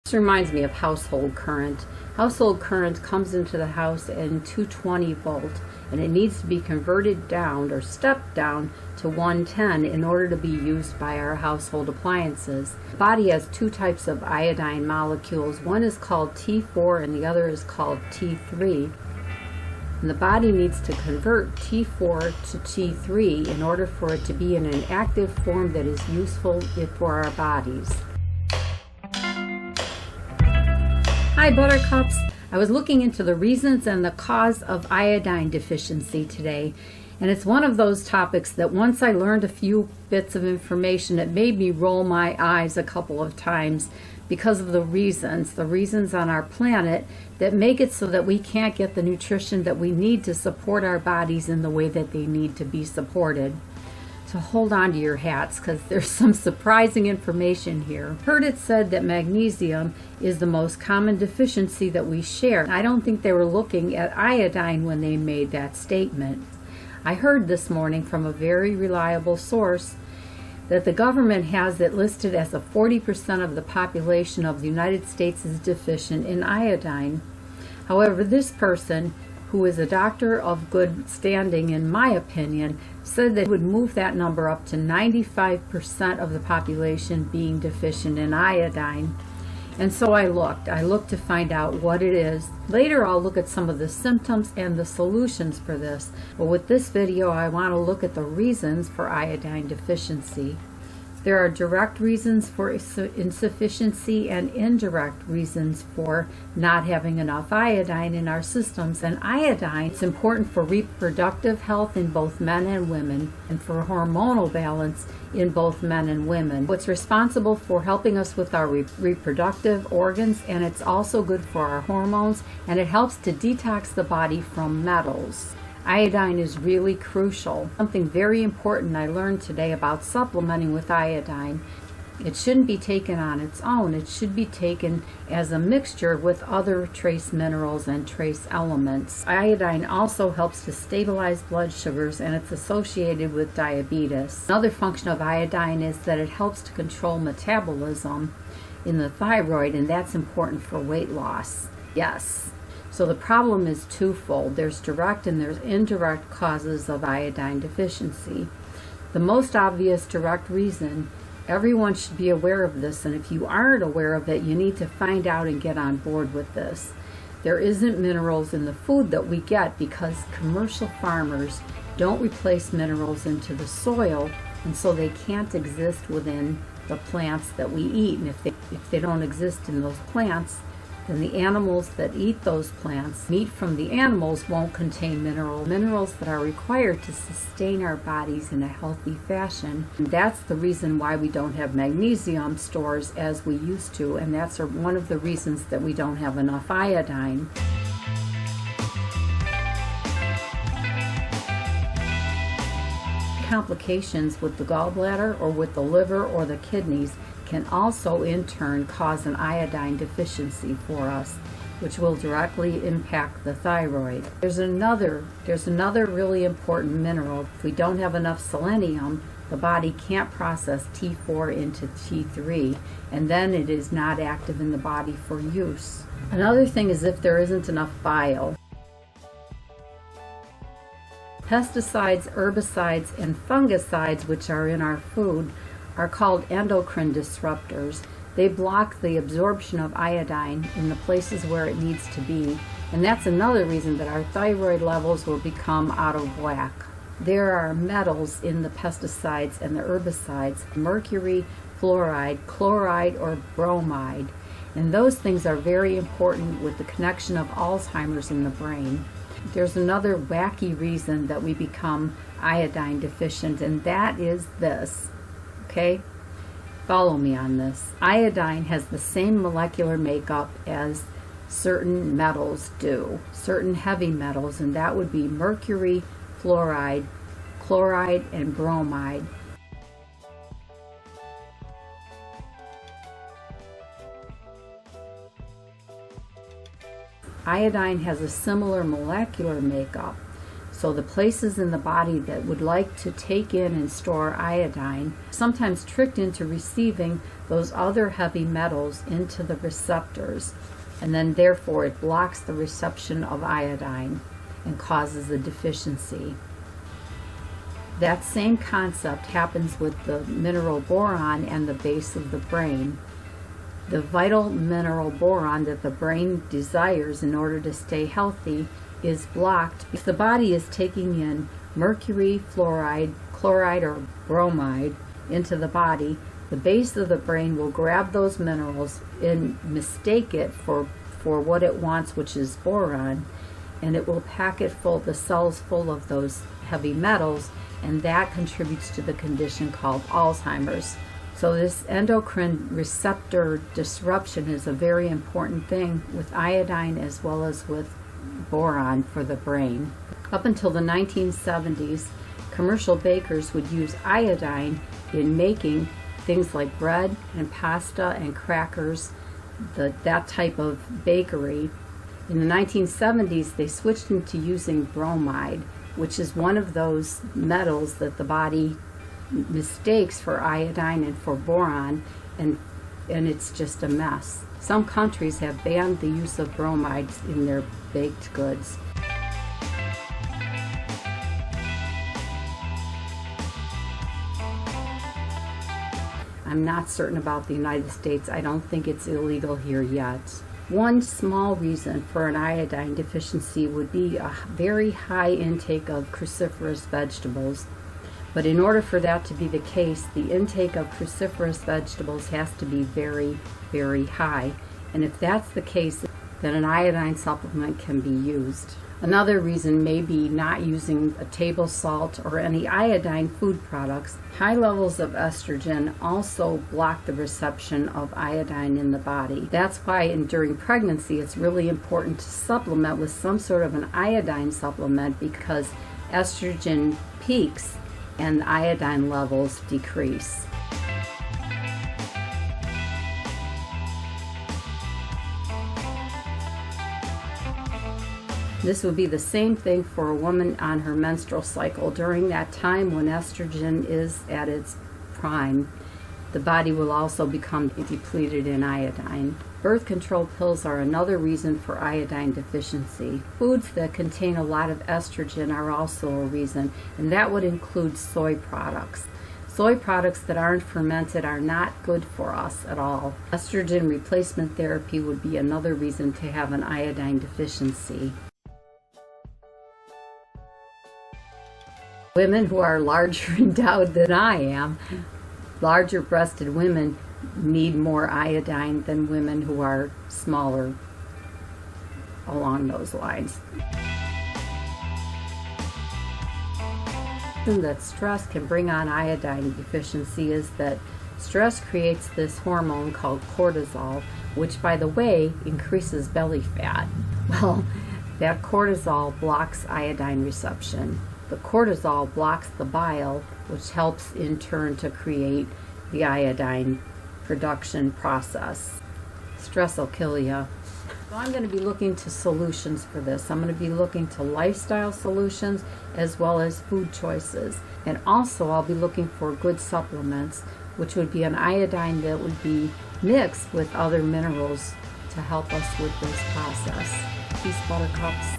This reminds me of household current. Household current comes into the house in 220 volt, and it needs to be converted down or stepped down to 110 in order to be used by our household appliances. The body has two types of iodine molecules. One is called T4 and the other is called T3. And the body needs to convert T4 to T3 in order for it to be in an active form that is useful for our bodies. Hi Buttercups! I was looking into the reasons and the cause of iodine deficiency today, and it's one of those topics that once I learned a few bits of information, it made me roll my eyes a couple of times because of the reasons on our planet that make it so that we can't get the nutrition that we need to support our bodies in the way that they need to be supported. So hold on to your hats because there's some surprising information here. Heard it said that magnesium is the most common deficiency that we share. I don't think they were looking at iodine when they made that statement. I heard this morning from a very reliable source that the government has it listed as a 40% of the population of the United States is deficient in iodine. However, this person, who is a doctor of good standing in my opinion, said that it would move that number up to 95% of the population being deficient in iodine. And so I looked to find out what it is. Later I'll look at some of the symptoms and the solutions for this. But with this video I want to look at the reasons for iodine deficiency. There are direct reasons for insufficiency and indirect reasons for not having enough iodine in our systems. And iodine is important for reproductive health in both men and women, and for hormonal balance in both men and women. It's responsible for helping us with our reproductive organs, and it's also good for our hormones, and it helps to detox the body from metals. Iodine is really crucial. Something very important I learned today about supplementing with iodine. It shouldn't be taken on its own. It should be taken as a mixture with other trace minerals and trace elements. Iodine also helps to stabilize blood sugars, and it's associated with diabetes. Another function of iodine is that it helps to control metabolism in the thyroid, and that's important for weight loss. Yes. So the problem is twofold. There's direct and there's indirect causes of iodine deficiency. The most obvious direct reason, everyone should be aware of this, and if you aren't aware of it, you need to find out and get on board with this. There isn't minerals in the food that we get because commercial farmers don't replace minerals into the soil, and so they can't exist within the plants that we eat. And if they don't exist in those plants, then the animals that eat those plants, meat from the animals won't contain minerals that are required to sustain our bodies in a healthy fashion. And that's the reason why we don't have magnesium stores as we used to, and that's one of the reasons that we don't have enough iodine. Complications with the gallbladder or with the liver or the kidneys can also in turn cause an iodine deficiency for us, which will directly impact the thyroid. There's another really important mineral. If we don't have enough selenium, the body can't process T4 into T3, and then it is not active in the body for use. Another thing is if there isn't enough bile. Pesticides, herbicides, and fungicides, which are in our food, are called endocrine disruptors. They block the absorption of iodine in the places where it needs to be, and that's another reason that our thyroid levels will become out of whack. There are metals in the pesticides and the herbicides: mercury, fluoride, chloride, or bromide, and those things are very important with the connection of Alzheimer's in the brain. There's another wacky reason that we become iodine deficient, and that is this. Okay? Follow me on this. Iodine has the same molecular makeup as certain metals do, certain heavy metals, and that would be mercury, fluoride, chloride, and bromide. Iodine has a similar molecular makeup. So the places in the body that would like to take in and store iodine, sometimes tricked into receiving those other heavy metals into the receptors, and then therefore it blocks the reception of iodine and causes a deficiency. That same concept happens with the mineral boron and the base of the brain. The vital mineral boron that the brain desires in order to stay healthy is blocked. If the body is taking in mercury, fluoride, chloride, or bromide into the body, the base of the brain will grab those minerals and mistake it for what it wants, which is boron, and it will pack it full, the cells full of those heavy metals, and that contributes to the condition called Alzheimer's. So this endocrine receptor disruption is a very important thing with iodine as well as with boron for the brain. Up until the 1970s, commercial bakers would use iodine in making things like bread and pasta and crackers, that type of bakery. In the 1970s, they switched into using bromide, which is one of those metals that the body mistakes for iodine and for boron, and it's just a mess. Some countries have banned the use of bromides in their baked goods. I'm not certain about the United States. I don't think it's illegal here yet. One small reason for an iodine deficiency would be a very high intake of cruciferous vegetables. But in order for that to be the case, the intake of cruciferous vegetables has to be very, very high. And if that's the case, then an iodine supplement can be used. Another reason may be not using a table salt or any iodine food products. High levels of estrogen also block the reception of iodine in the body. That's why during pregnancy it's really important to supplement with some sort of an iodine supplement, because estrogen peaks and iodine levels decrease. This would be the same thing for a woman on her menstrual cycle. During that time when estrogen is at its prime, the body will also become depleted in iodine. Birth control pills are another reason for iodine deficiency. Foods that contain a lot of estrogen are also a reason, and that would include soy products. Soy products that aren't fermented are not good for us at all. Estrogen replacement therapy would be another reason to have an iodine deficiency. Women who are larger endowed than I am, larger breasted women need more iodine than women who are smaller along those lines. That stress can bring on iodine deficiency is that stress creates this hormone called cortisol, which, by the way, increases belly fat. Well, that cortisol blocks iodine reception. The cortisol blocks the bile, which helps in turn to create the iodine production process. Stress will kill you. So I'm going to be looking to solutions for this. I'm going to be looking to lifestyle solutions as well as food choices. And also I'll be looking for good supplements, which would be an iodine that would be mixed with other minerals to help us with this process. Peace, Buttercups.